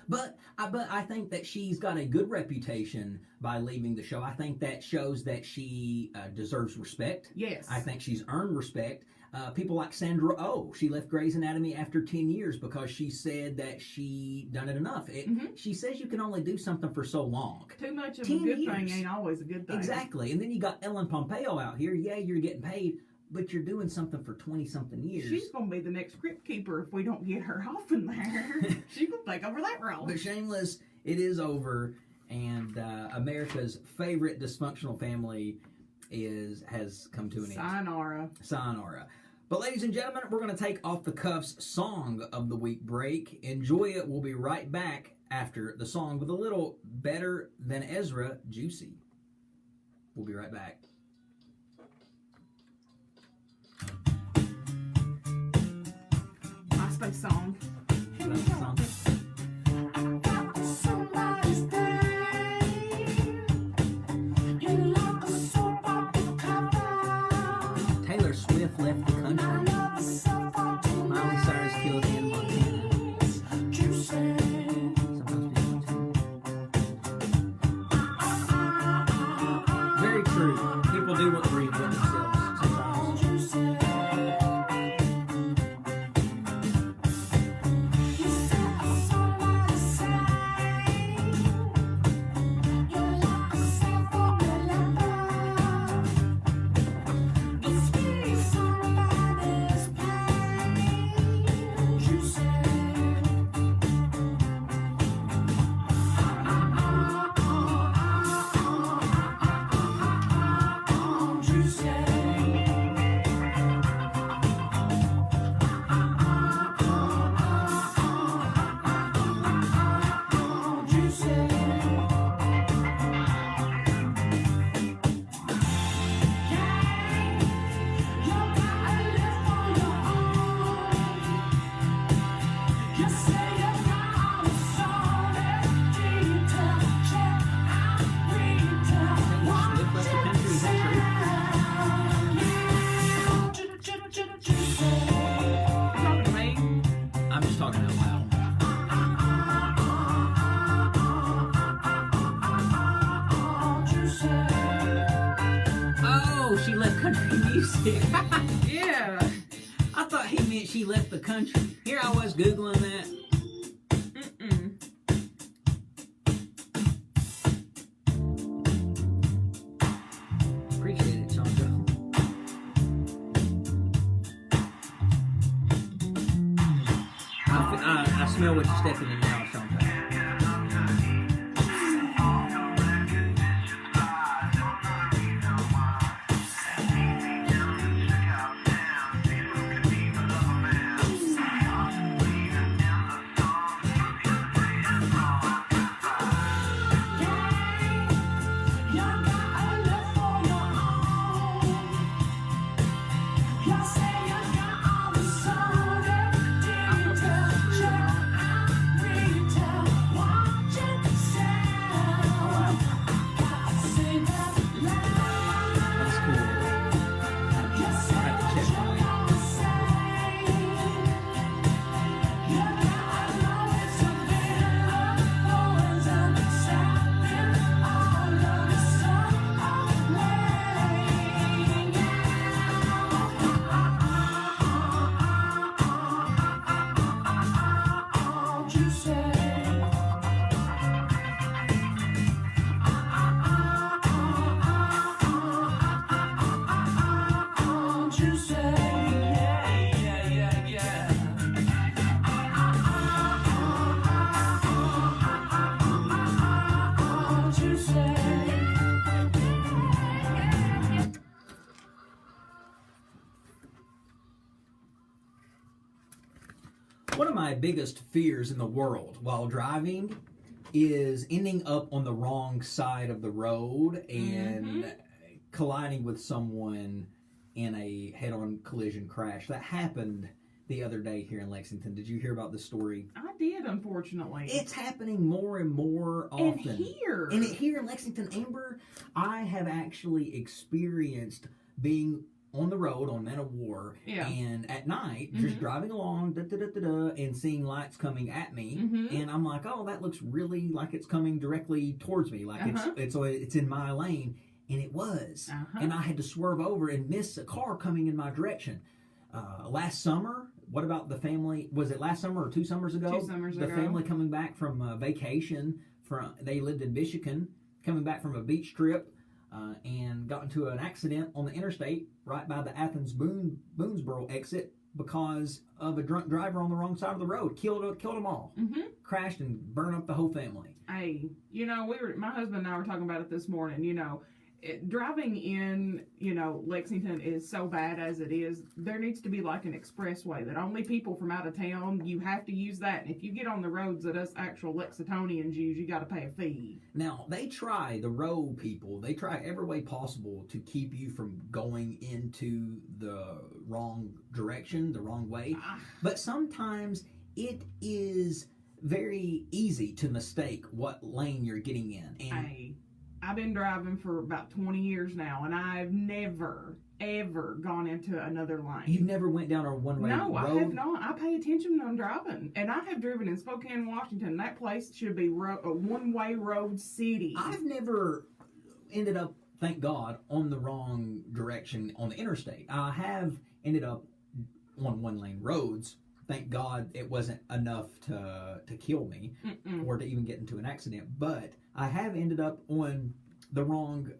But I think that she's got a good reputation by leaving the show. I think that shows that she deserves respect. Yes. I think she's earned respect. People like Sandra Oh, she left Grey's Anatomy after 10 years because she said that she done it enough. She says you can only do something for so long. Too much of a good thing ain't always a good thing. Exactly. And then you got Ellen Pompeo out here. Yeah, you're getting paid, but you're doing something for 20-something years. She's going to be the next crypt keeper if we don't get her off in there. She's going to take over that role. But Shameless, it is over, and America's favorite dysfunctional family has come to an end. Sayonara. But ladies and gentlemen, we're going to take Off the Cuff's Song of the Week break. Enjoy it. We'll be right back after the song with a little Better Than Ezra, Juicy. We'll be right back. MySpace song. Taylor Swift left the country. Miley Cyrus killed in Montana. Very true. People do what read for themselves sometimes. She left country music. Yeah. I thought he meant she left the country. Here I was Googling that. Appreciate it, Chandra. I smell what you're stepping in now, Chandra. One of my biggest fears in the world while driving is ending up on the wrong side of the road and colliding with someone in a head-on collision crash. That happened the other day here in Lexington. Did you hear about this story? I did, unfortunately. It's happening more and more often. And here in Lexington, Amber, I have actually experienced being on the road on Man of War, and at night, just driving along, and seeing lights coming at me, and I'm like, oh, that looks really like it's coming directly towards me, like it's in my lane, and it was, and I had to swerve over and miss a car coming in my direction. Last summer, what about the family? Was it last summer or 2 summers ago? 2 summers the ago. family coming back from vacation. They lived in Michigan, coming back from a beach trip. And got into an accident on the interstate right by the Boonesboro exit because of a drunk driver on the wrong side of the road. Killed them all. Crashed and burned up the whole family. Hey, my husband and I were talking about it this morning. Driving in, Lexington is so bad as it is. There needs to be like an expressway that only people from out of town, you have to use that. And if you get on the roads that us actual Lexingtonians use, you got to pay a fee. Now, the road people, they try every way possible to keep you from going into the wrong direction, the wrong way. But sometimes it is very easy to mistake what lane you're getting in. And I've been driving for about 20 years now, and I've never, ever gone into another lane. You never went down a one-way road? No, I have not. I pay attention when I'm driving. And I have driven in Spokane, Washington. That place should be a one-way road city. I've never ended up, thank God, on the wrong direction on the interstate. I have ended up on one-lane roads. Thank God it wasn't enough to kill me or to even get into an accident. But I have ended up on the wrong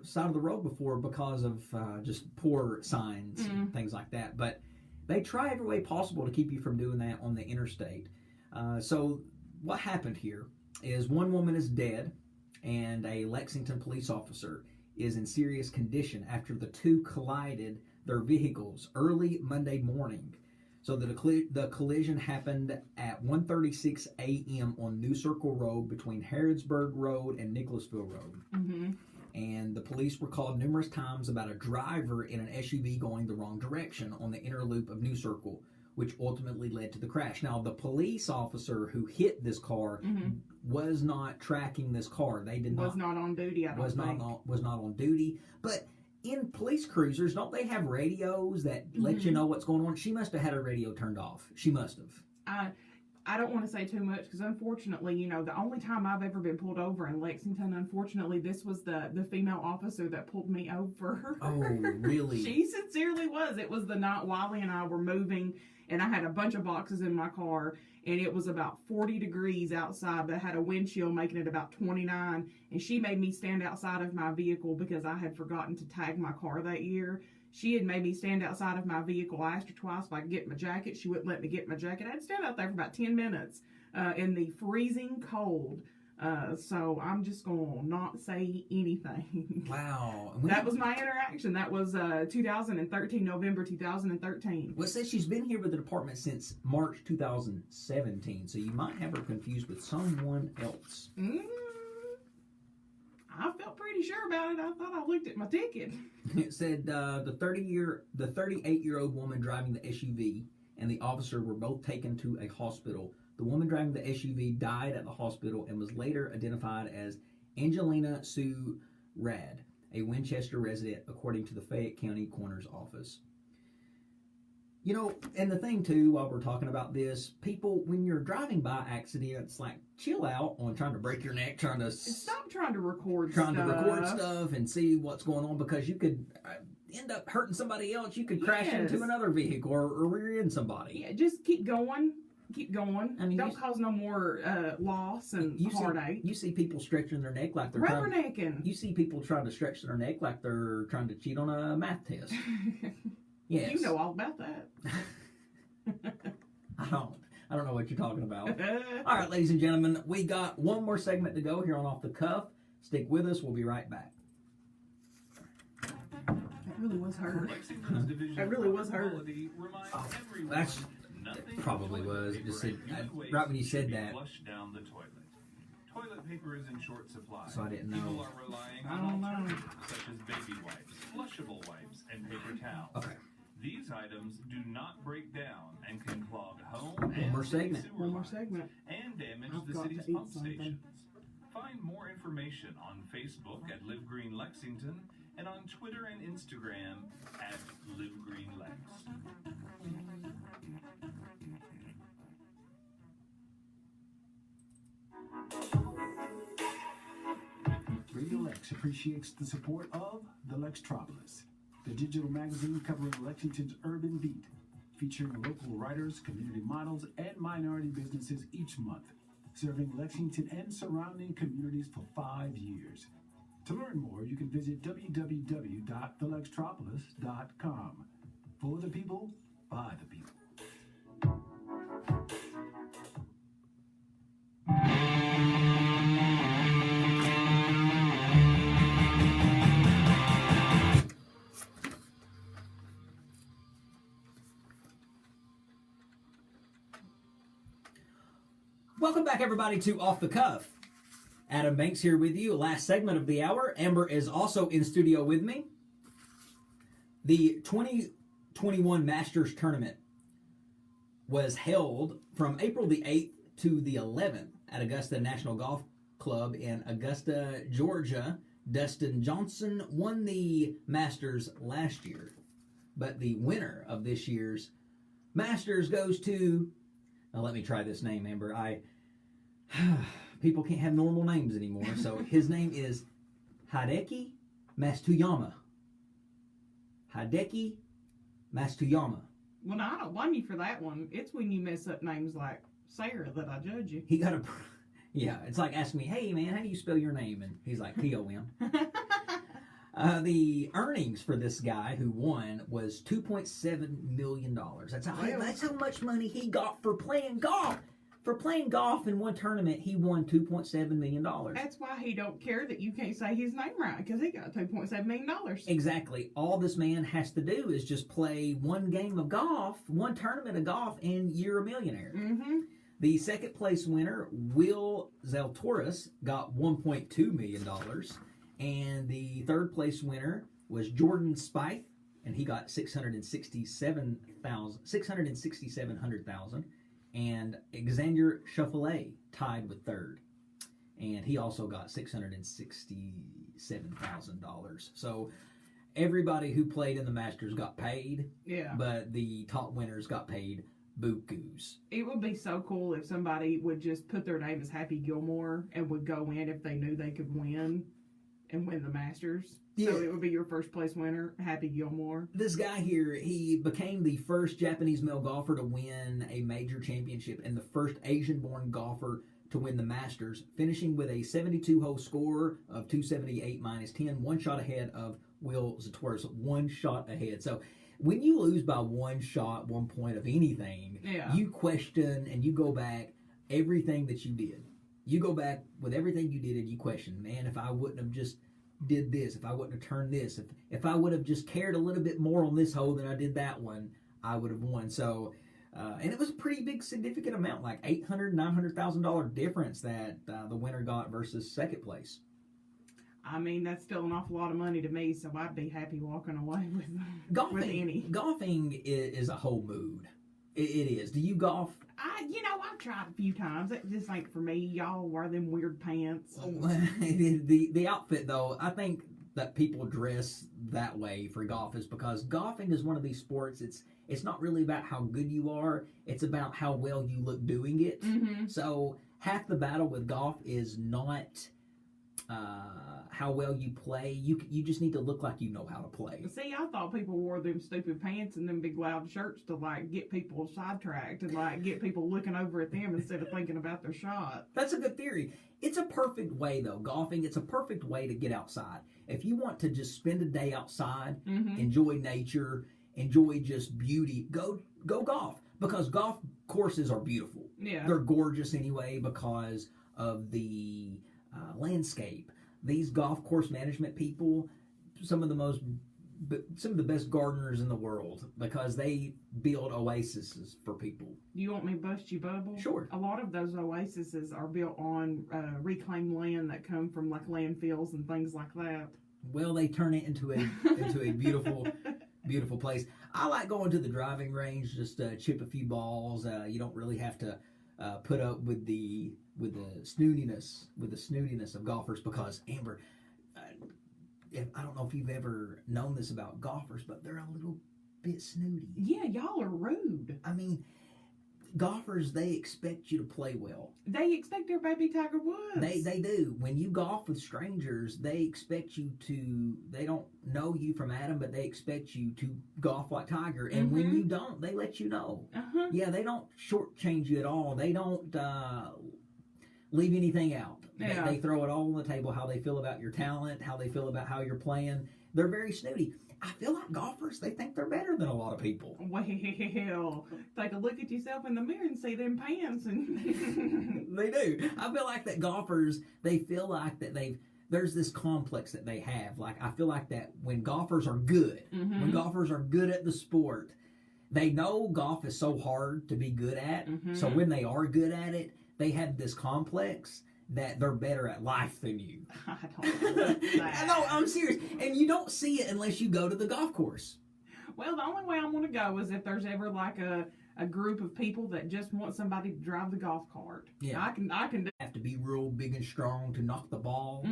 side of the road before because of just poor signs and things like that. But they try every way possible to keep you from doing that on the interstate. So what happened here is one woman is dead and a Lexington police officer is in serious condition after the two collided their vehicles early Monday morning. So the collision happened at 1:36 a.m. on New Circle Road between Harrodsburg Road and Nicholasville Road. And the police were called numerous times about a driver in an SUV going the wrong direction on the inner loop of New Circle, which ultimately led to the crash. Now, the police officer who hit this car was not tracking this car. Was not on duty, I don't think. Was not on duty. But in police cruisers, don't they have radios that let you know what's going on? She must have had her radio turned off. She must have. I don't want to say too much because, unfortunately, the only time I've ever been pulled over in Lexington, unfortunately, this was the female officer that pulled me over. Oh, really? She sincerely was. It was the night Wiley and I were moving, and I had a bunch of boxes in my car, and it was about 40 degrees outside, but had a wind chill making it about 29, and she made me stand outside of my vehicle because I had forgotten to tag my car that year. She had made me stand outside of my vehicle. I asked her twice if I could get my jacket. She wouldn't let me get my jacket. I had to stand out there for about 10 minutes in the freezing cold. So I'm just going to not say anything. Wow. That was my interaction. That was 2013, November 2013. Well, it says she's been here with the department since March 2017, so you might have her confused with someone else. I felt pretty sure about it. I thought I looked at my ticket. It said the 38-year-old woman driving the SUV and the officer were both taken to a hospital. The woman driving the SUV died at the hospital and was later identified as Angelina Sue Rad, a Winchester resident, according to the Fayette County Coroner's Office. And the thing, too, while we're talking about this, people, when you're driving by accidents, like, chill out on trying to break your neck, Stop trying to record stuff and see what's going on, because you could end up hurting somebody else. You could crash into another vehicle or rear end somebody. Yeah, just keep going. I mean, don't cause no more loss and heartache. You see people stretching their neck like they're rubbernecking. You see people trying to stretch their neck like they're trying to cheat on a math test. Yes. You know all about that. I don't know what you're talking about. All right, ladies and gentlemen, we got one more segment to go here on Off the Cuff. Stick with us. We'll be right back. That really was her. That really was her. Nothing Probably was. It just said, right when you said that. Flush down the toilet. Toilet paper is in short supply. So I didn't know. People are relying on alternatives such as baby wipes, flushable wipes, and paper towels. Okay. These items do not break down and can clog home One more segment. and damage the city's pump stations. Find more information on Facebook at Live Green Lexington and on Twitter and Instagram at Live Green Lex. Radio Lex appreciates the support of the Lextropolis, the digital magazine covering Lexington's urban beat, featuring local writers, community models, and minority businesses each month, serving Lexington and surrounding communities for 5 years. To learn more, you can visit www.thelextropolis.com. For the people, by the people. Welcome back, everybody, to Off the Cuff. Adam Banks here with you. Last segment of the hour. Amber is also in studio with me. The 2021 Masters Tournament was held from April the 8th to the 11th at Augusta National Golf Club in Augusta, Georgia. Dustin Johnson won the Masters last year, but the winner of this year's Masters goes to... Now let me try this name, Amber. People can't have normal names anymore, so his name is Hideki Matsuyama. Hideki Matsuyama. Well, no, I don't blame you for that one. It's when you mess up names like Sarah that I judge you. He got a... Yeah, it's like asking me, hey, man, how do you spell your name? And he's like, P-O-M. The earnings for this guy who won was $2.7 million. That's how much money he got for playing golf. For playing golf in one tournament, he won $2.7 million. That's why he don't care that you can't say his name right, because he got $2.7 million. Exactly. All this man has to do is just play one game of golf, one tournament of golf, and you're a millionaire. Mm-hmm. The second place winner, Will Zalatoris, got $1.2 million. And the third place winner was Jordan Spieth, and he got $667,000. And Xander Schauffele tied with third, and he also got $667,000. So everybody who played in the Masters got paid, but the top winners got paid bukus. It would be so cool if somebody would just put their name as Happy Gilmore and would go in if they knew they could win and win the Masters. Yeah. So it would be your first place winner, Happy Gilmore. This guy here, he became the first Japanese male golfer to win a major championship and the first Asian-born golfer to win the Masters, finishing with a 72-hole score of 278 minus 10, one shot ahead of Will Zalatoris, one shot ahead. So when you lose by one shot, 1 point of anything, you question and you go back everything that you did. You go back with everything you did and you question, man, if I wouldn't have just did this, if I wouldn't have turned this, if I would have just cared a little bit more on this hole than I did that one, I would have won. So, and it was a pretty big significant amount, like $800,000, $900,000 difference that the winner got versus second place. I mean, that's still an awful lot of money to me, so I'd be happy walking away with any. Golfing is a whole mood. It is. Do you golf? I've tried a few times. It just ain't for me. Y'all wear them weird pants. The outfit, though, I think that people dress that way for golf is because golfing is one of these sports. It's not really about how good you are. It's about how well you look doing it. Mm-hmm. So half the battle with golf is not how well you play. You just need to look like you know how to play. See, I thought people wore them stupid pants and them big loud shirts to get people sidetracked and get people looking over at them instead of thinking about their shot. That's a good theory. It's a perfect way though, golfing. It's a perfect way to get outside. If you want to just spend a day outside, enjoy nature, enjoy just beauty, go golf, because golf courses are beautiful. Yeah, they're gorgeous anyway because of the landscape. These golf course management people, some of the most best gardeners in the world because they build oases for people. You want me to bust you bubble? Sure. A lot of those oases are built on reclaimed land that come from like landfills and things like that. Well, they turn it into a beautiful, beautiful place. I like going to the driving range, just chip a few balls. You don't really have to put up with the snootiness of golfers because Amber, I don't know if you've ever known this about golfers, but they're a little bit snooty. Yeah, y'all are rude. I mean, golfers, they expect you to play well. They expect their baby Tiger Woods. They do. When you golf with strangers, they expect you to, they don't know you from Adam, but they expect you to golf like Tiger. And when you don't, they let you know. Yeah, they don't shortchange you at all. They don't leave anything out. Yeah. They throw it all on the table, how they feel about your talent, how they feel about how you're playing. They're very snooty. I feel like golfers, they think they're better than a lot of people. Well, take a look at yourself in the mirror and see them pants. And They do. I feel like that golfers, they feel like that there's this complex that they have. Like, I feel like that when golfers are good, when golfers are good at the sport, they know golf is so hard to be good at. So when they are good at it, they have this complex that they're better at life than you. I don't know that. No, I'm serious. And you don't see it unless you go to the golf course. Well, the only way I'm going to go is if there's ever like a group of people that just want somebody to drive the golf cart. Yeah. I can have to be real big and strong to knock the ball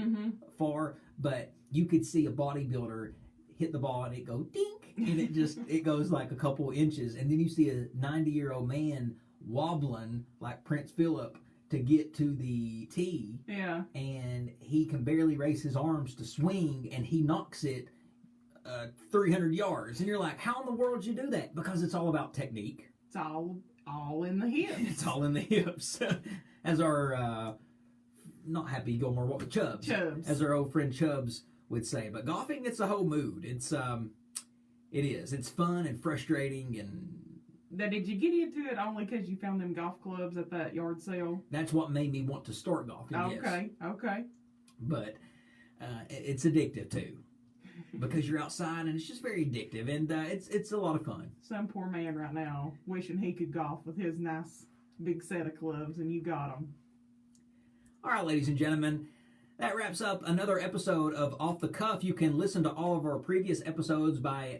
far, but you could see a bodybuilder hit the ball and it go dink, and it goes like a couple inches, and then you see a 90-year-old man wobbling like Prince Philip to get to the tee. Yeah. And he can barely raise his arms to swing, and he knocks it 300 yards. And you're like, how in the world did you do that? Because it's all about technique. It's all in the hips. It's all in the hips. As our not Happy Gilmore, what with Chubbs. As our old friend Chubbs would say. But golfing, it's a whole mood. It is. It's fun and frustrating. And now, did you get into it only because you found them golf clubs at that yard sale? That's what made me want to start golfing. Okay, yes. Okay. But it's addictive too, because you're outside and it's just very addictive, and it's a lot of fun. Some poor man right now wishing he could golf with his nice big set of clubs, and you got them. All right, ladies and gentlemen, that wraps up another episode of Off the Cuff. You can listen to all of our previous episodes by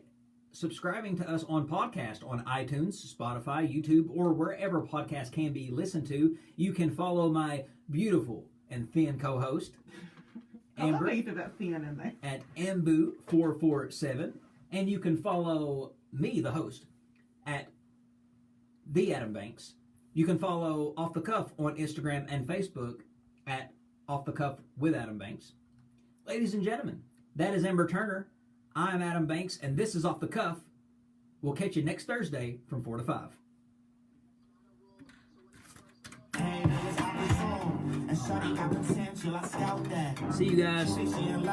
subscribing to us on podcast on iTunes, Spotify, YouTube, or wherever podcasts can be listened to. You can follow my beautiful and thin co-host, Amber, I love that thin in there, at Ambu447, and you can follow me, the host, at the Adam Banks. You can follow Off the Cuff on Instagram and Facebook at Off the Cuff with Adam Banks. Ladies and gentlemen, that is Amber Turner. I'm Adam Banks, and this is Off the Cuff. We'll catch you next Thursday from 4 to 5. See you guys.